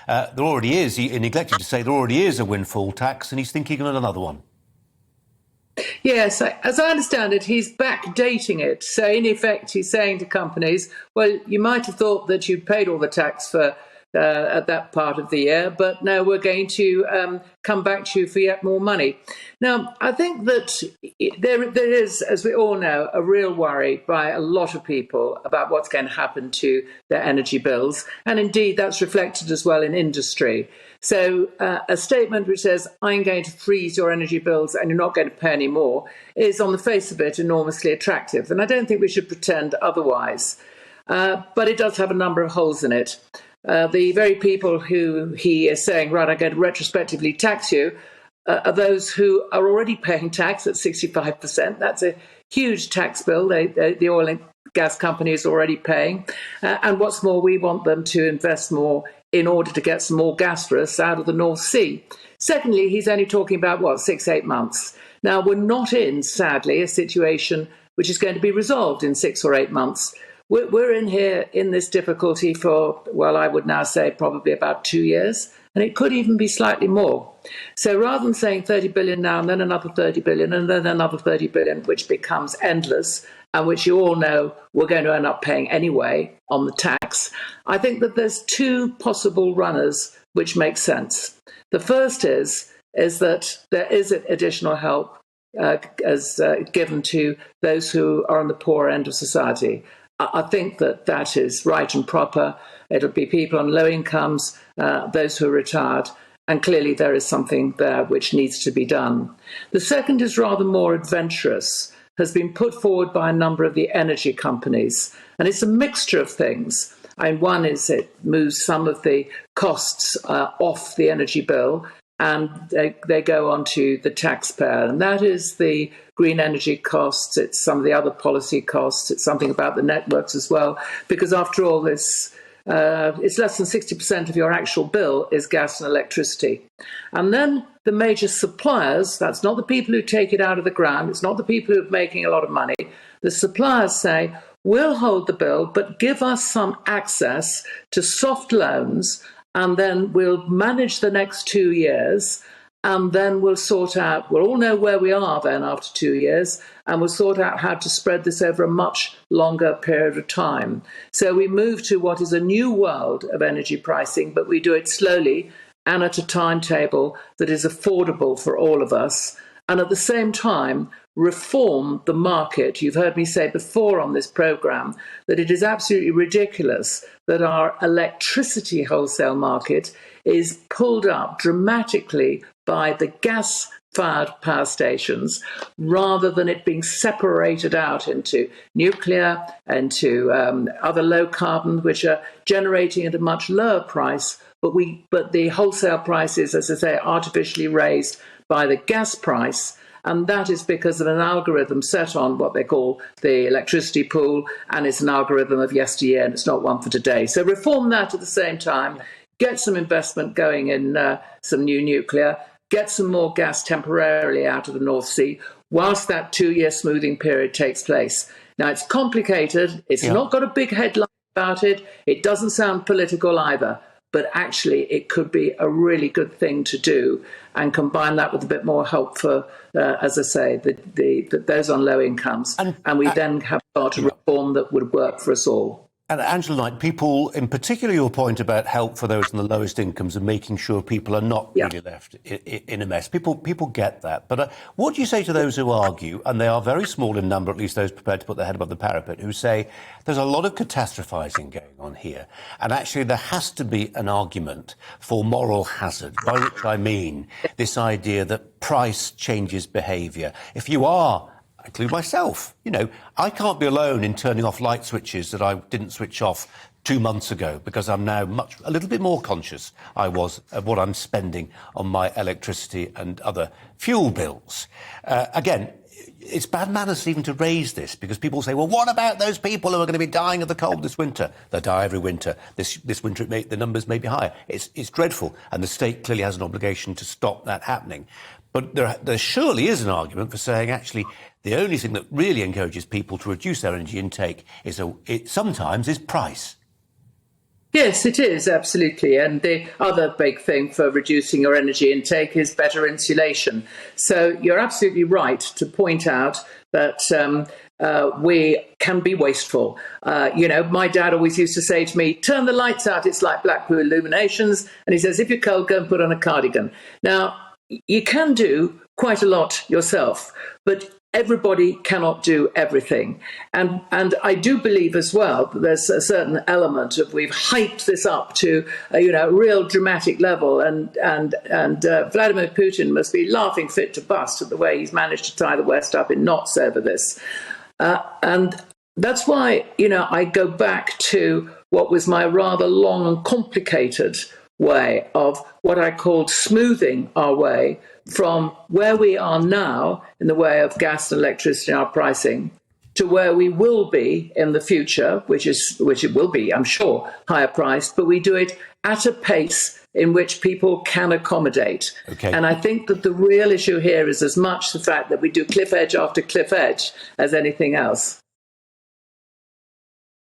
There already is, he neglected to say there already is a windfall tax, and he's thinking of another one. Yes, as I understand it, he's backdating it. So in effect, he's saying to companies, well, you might have thought that you paid all the tax for at that part of the year, but no, we're going to come back to you for yet more money. Now, I think that there is, as we all know, a real worry by a lot of people about what's going to happen to their energy bills. And indeed, that's reflected as well in industry. So a statement which says, I'm going to freeze your energy bills and you're not going to pay any more, is on the face of it enormously attractive. And I don't think we should pretend otherwise. But it does have a number of holes in it. The very people who he is saying, right, I'm going to retrospectively tax you, are those who are already paying tax at 65%. That's a huge tax bill the oil and gas company is already paying. And what's more, we want them to invest more in order to get some more gas for us out of the North Sea. Secondly, he's only talking about, 6-8 months. Now, we're not in, sadly, a situation which is going to be resolved in 6 or 8 months. We're in here in this difficulty for, I would now say probably about 2 years, and it could even be slightly more. So rather than saying 30 billion now and then another 30 billion and then another 30 billion, which becomes endless and which you all know we're going to end up paying anyway on the tax, I think that there's two possible runners which make sense. The first is that there is additional help given to those who are on the poor end of society. I think that is right and proper. It'll be people on low incomes, those who are retired, and clearly there is something there which needs to be done. The second is rather more adventurous, has been put forward by a number of the energy companies, and it's a mixture of things. And one is it moves some of the costs off the energy bill, and they go on to the taxpayer. And that is the green energy costs, it's some of the other policy costs, it's something about the networks as well, because after all this, it's less than 60% of your actual bill is gas and electricity. And then the major suppliers, that's not the people who take it out of the ground, it's not the people who are making a lot of money, the suppliers say, we'll hold the bill, but give us some access to soft loans, and then we'll manage the next 2 years, and then we'll sort out, we'll all know where we are then after 2 years, and we'll sort out how to spread this over a much longer period of time. So we move to what is a new world of energy pricing, but we do it slowly and at a timetable that is affordable for all of us, and at the same time reform the market. You've heard me say before on this programme that it is absolutely ridiculous that our electricity wholesale market is pulled up dramatically by the gas-fired power stations rather than it being separated out into nuclear, into other low carbon, which are generating at a much lower price, but the wholesale price is, as I say, artificially raised by the gas price. And that is because of an algorithm set on what they call the electricity pool, and it's an algorithm of yesteryear, and it's not one for today. So reform that at the same time, get some investment going in some new nuclear, get some more gas temporarily out of the North Sea, whilst that 2-year smoothing period takes place. Now, it's complicated. It's not got a big headline about it. It doesn't sound political either. But actually, it could be a really good thing to do, and combine that with a bit more help for, as I say, those on low incomes. And we then have got a reform that would work for us all. And Angela Knight, people, in particular your point about help for those on the lowest incomes and making sure people are not really left in a mess. People get that. But what do you say to those who argue, and they are very small in number, at least those prepared to put their head above the parapet, who say there's a lot of catastrophising going on here, and actually there has to be an argument for moral hazard, by which I mean this idea that price changes behaviour. If you are, I include myself, I can't be alone in turning off light switches that I didn't switch off 2 months ago, because I'm now a little bit more conscious I was of what I'm spending on my electricity and other fuel bills. Again, it's bad manners even to raise this, because people say, well, what about those people who are going to be dying of the cold this winter? They die every winter. This winter, the numbers may be higher. It's dreadful, and the state clearly has an obligation to stop that happening. But there surely is an argument for saying, actually, the only thing that really encourages people to reduce their energy intake sometimes is price. Yes, it is, absolutely. And the other big thing for reducing your energy intake is better insulation. So you're absolutely right to point out that we can be wasteful. My dad always used to say to me, turn the lights out, it's like Blackpool Illuminations. And he says, if you're cold, go and put on a cardigan. Now, you can do quite a lot yourself, but everybody cannot do everything. And I do believe as well that there's a certain element of we've hyped this up to a real dramatic level, and Vladimir Putin must be laughing fit to bust at the way he's managed to tie the West up in knots over this. And that's why I go back to what was my rather long and complicated way of what I called smoothing our way from where we are now in the way of gas and electricity and our pricing to where we will be in the future, which it will be, I'm sure, higher priced, but we do it at a pace in which people can accommodate. Okay. And I think that the real issue here is as much the fact that we do cliff edge after cliff edge as anything else.